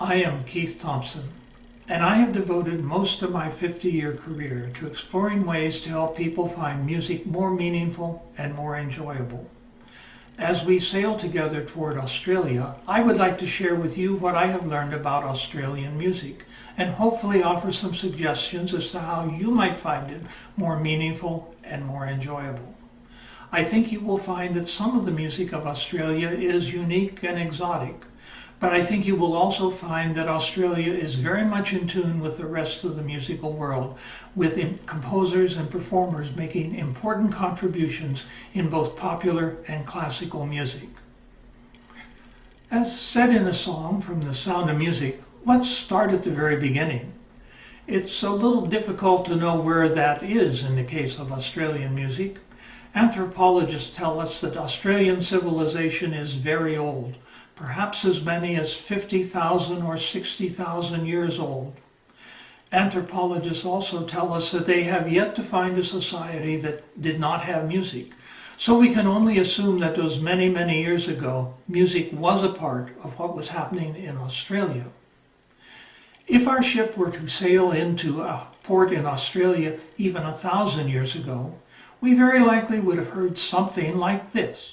I am Keith Thompson, and I have devoted most of my 50-year career to exploring ways to help people find music more meaningful and more enjoyable. As we sail together toward Australia, I would like to share with you what I have learned about Australian music and hopefully offer some suggestions as to how you might find it more meaningful and more enjoyable. I think you will find that some of the music of Australia is unique and exotic, but I think you will also find that Australia is very much in tune with the rest of the musical world, with composers and performers making important contributions in both popular and classical music. As said in a song from The Sound of Music, let's start at the very beginning. It's a little difficult to know where that is in the case of Australian music. Anthropologists tell us that Australian civilization is very old, perhaps as many as 50,000 or 60,000 years old. Anthropologists also tell us that they have yet to find a society that did not have music. So we can only assume that those many, many years ago, music was a part of what was happening in Australia. If our ship were to sail into a port in Australia even 1,000 years ago, we very likely would have heard something like this.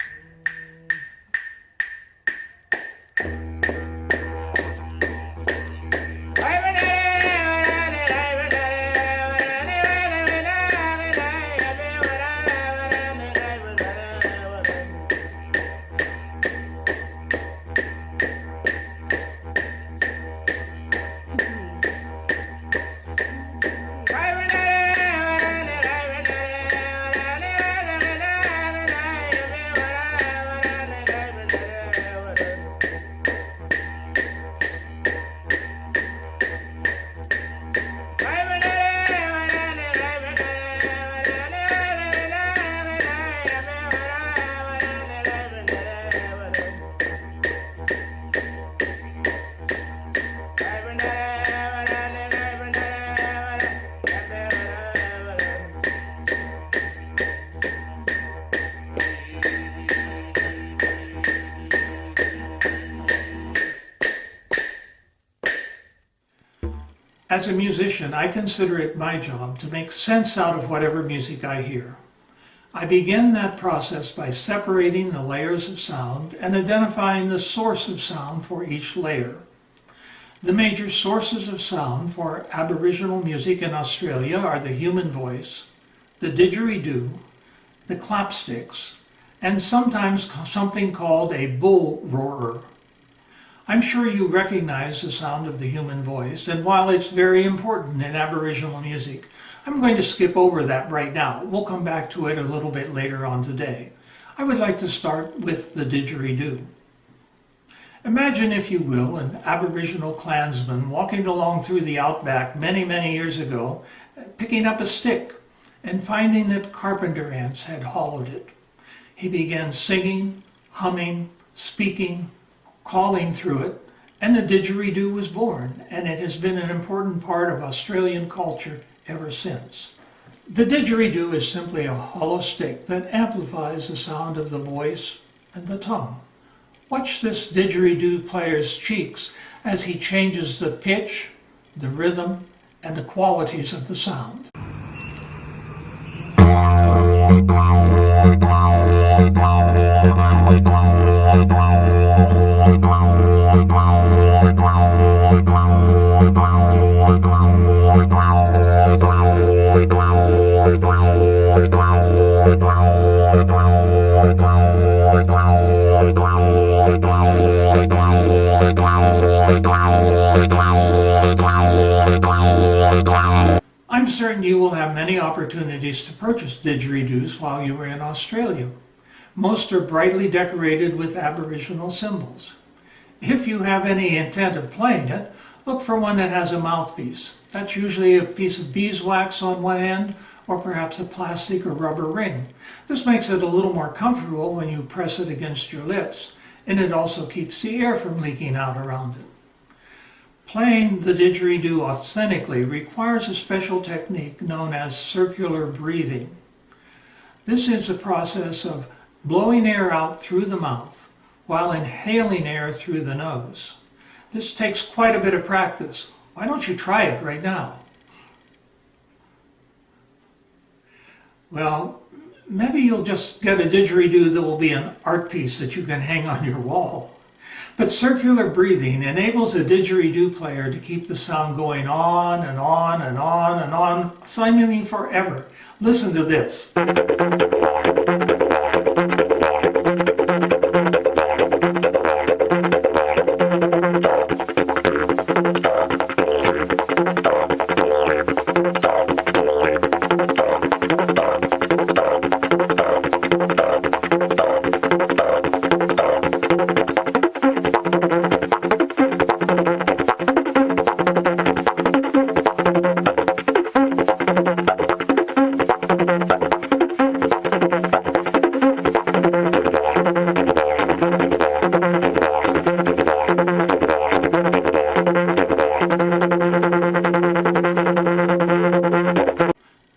As a musician, I consider it my job to make sense out of whatever music I hear. I begin that process by separating the layers of sound and identifying the source of sound for each layer. The major sources of sound for Aboriginal music in Australia are the human voice, the didgeridoo, the clapsticks, and sometimes something called a bull roarer. I'm sure you recognize the sound of the human voice, and while it's very important in Aboriginal music, I'm going to skip over that right now. We'll come back to it a little bit later on today. I would like to start with the didgeridoo. Imagine, if you will, an Aboriginal clansman walking along through the outback many, many years ago, picking up a stick and finding that carpenter ants had hollowed it. He began singing, humming, speaking, calling through it, and the didgeridoo was born, and it has been an important part of Australian culture ever since. The didgeridoo is simply a hollow stick that amplifies the sound of the voice and the tongue. Watch this didgeridoo player's cheeks as he changes the pitch, the rhythm, and the qualities of the sound. I'm certain you will have many opportunities to purchase didgeridoos while you are in Australia. Most are brightly decorated with Aboriginal symbols. If you have any intent of playing it, look for one that has a mouthpiece. That's usually a piece of beeswax on one end, or perhaps a plastic or rubber ring. This makes it a little more comfortable when you press it against your lips, and it also keeps the air from leaking out around it. Playing the didgeridoo authentically requires a special technique known as circular breathing. This is a process of blowing air out through the mouth while inhaling air through the nose. This takes quite a bit of practice. Why don't you try it right now? Well, maybe you'll just get a didgeridoo that will be an art piece that you can hang on your wall. But circular breathing enables a didgeridoo player to keep the sound going on and on and on and on, seemingly forever. Listen to this.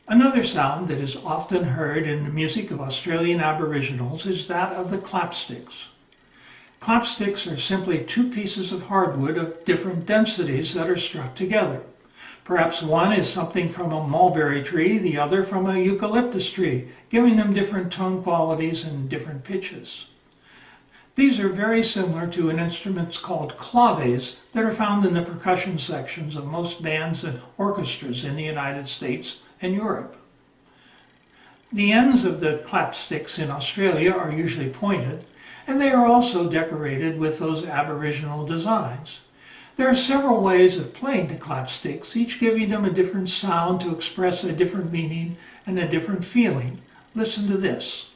Another sound that is often heard in the music of Australian Aboriginals is that of the clapsticks. Clapsticks are simply two pieces of hardwood of different densities that are struck together. Perhaps one is something from a mulberry tree, the other from a eucalyptus tree, giving them different tone qualities and different pitches. These are very similar to an instrument called claves that are found in the percussion sections of most bands and orchestras in the United States and Europe. The ends of the clapsticks in Australia are usually pointed, and they are also decorated with those Aboriginal designs. There are several ways of playing the clapsticks, each giving them a different sound to express a different meaning and a different feeling. Listen to this.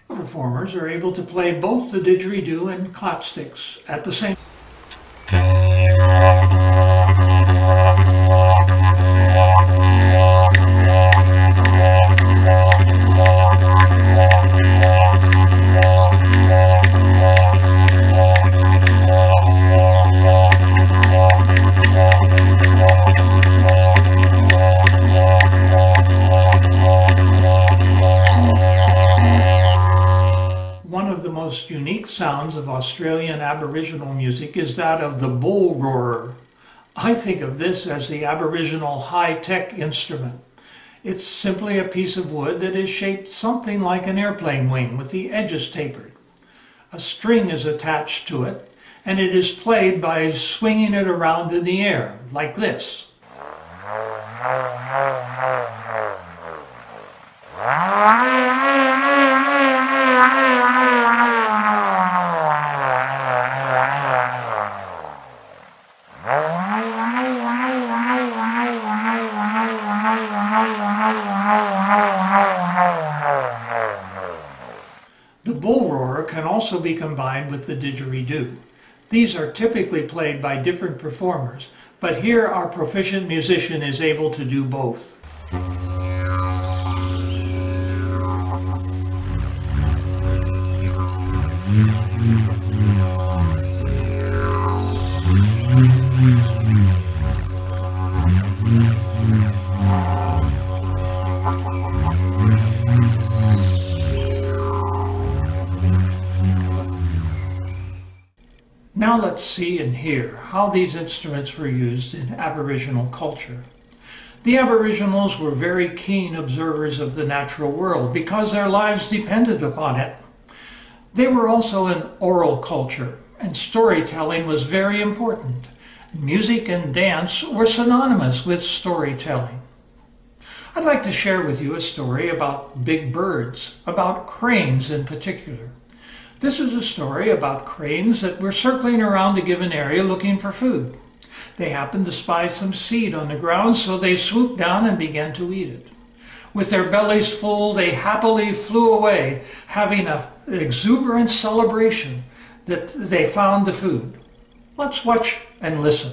Performers are able to play both the didgeridoo and clapsticks at the same time. One of the most unique sounds of Australian Aboriginal music is that of the bull roarer. I think of this as the Aboriginal high-tech instrument. It's simply a piece of wood that is shaped something like an airplane wing with the edges tapered. A string is attached to it, and it is played by swinging it around in the air, like this. The bull roarer can also be combined with the didgeridoo. These are typically played by different performers, but here our proficient musician is able to do both. Now let's see and hear how these instruments were used in Aboriginal culture. The Aboriginals were very keen observers of the natural world because their lives depended upon it. They were also an oral culture, and storytelling was very important. Music and dance were synonymous with storytelling. I'd like to share with you a story about big birds, about cranes in particular. This is a story about cranes that were circling around a given area looking for food. They happened to spy some seed on the ground, so they swooped down and began to eat it. With their bellies full, they happily flew away, having an exuberant celebration that they found the food. Let's watch and listen.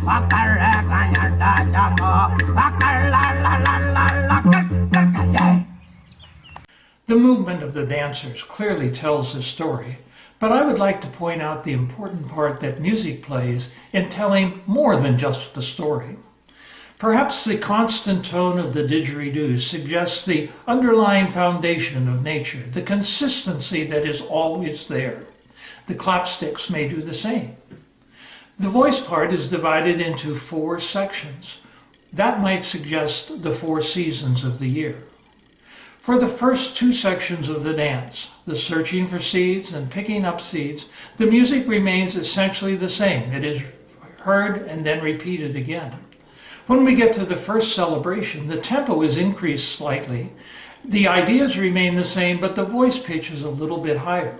The movement of the dancers clearly tells the story, but I would like to point out the important part that music plays in telling more than just the story. Perhaps the constant tone of the didgeridoo suggests the underlying foundation of nature, the consistency that is always there. The clapsticks may do the same. The voice part is divided into 4 sections. That might suggest the 4 seasons of the year. For the first 2 sections of the dance, the searching for seeds and picking up seeds, the music remains essentially the same. It is heard and then repeated again. When we get to the first celebration, the tempo is increased slightly. The ideas remain the same, but the voice pitch is a little bit higher.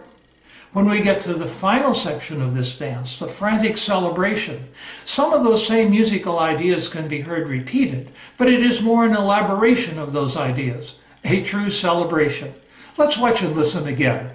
When we get to the final section of this dance, the frantic celebration, some of those same musical ideas can be heard repeated, but it is more an elaboration of those ideas. A true celebration. Let's watch and listen again.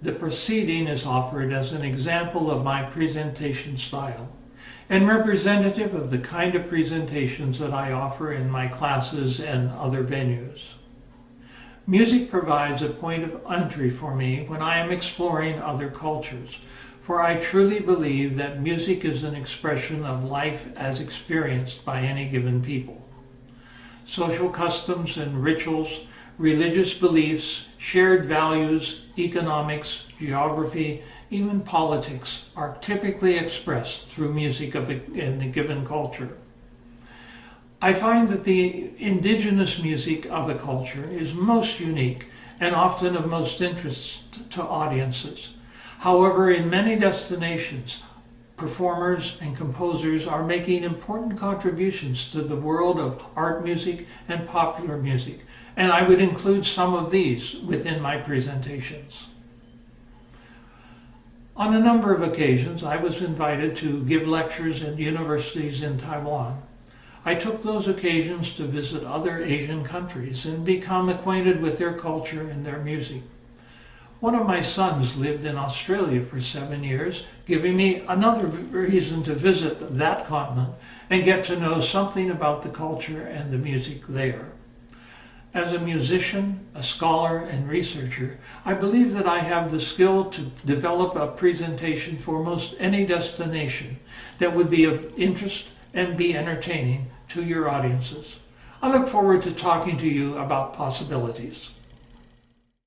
The proceeding is offered as an example of my presentation style and representative of the kind of presentations that I offer in my classes and other venues. Music provides a point of entry for me when I am exploring other cultures, for I truly believe that music is an expression of life as experienced by any given people. Social customs and rituals, religious beliefs, shared values, economics, geography, even politics are typically expressed through music in the given culture. I find that the indigenous music of a culture is most unique and often of most interest to audiences. However, in many destinations, performers and composers are making important contributions to the world of art music and popular music, and I would include some of these within my presentations. On a number of occasions, I was invited to give lectures at universities in Taiwan. I took those occasions to visit other Asian countries and become acquainted with their culture and their music. One of my sons lived in Australia for 7 years, giving me another reason to visit that continent and get to know something about the culture and the music there. As a musician, a scholar, and researcher, I believe that I have the skill to develop a presentation for most any destination that would be of interest and be entertaining to your audiences. I look forward to talking to you about possibilities.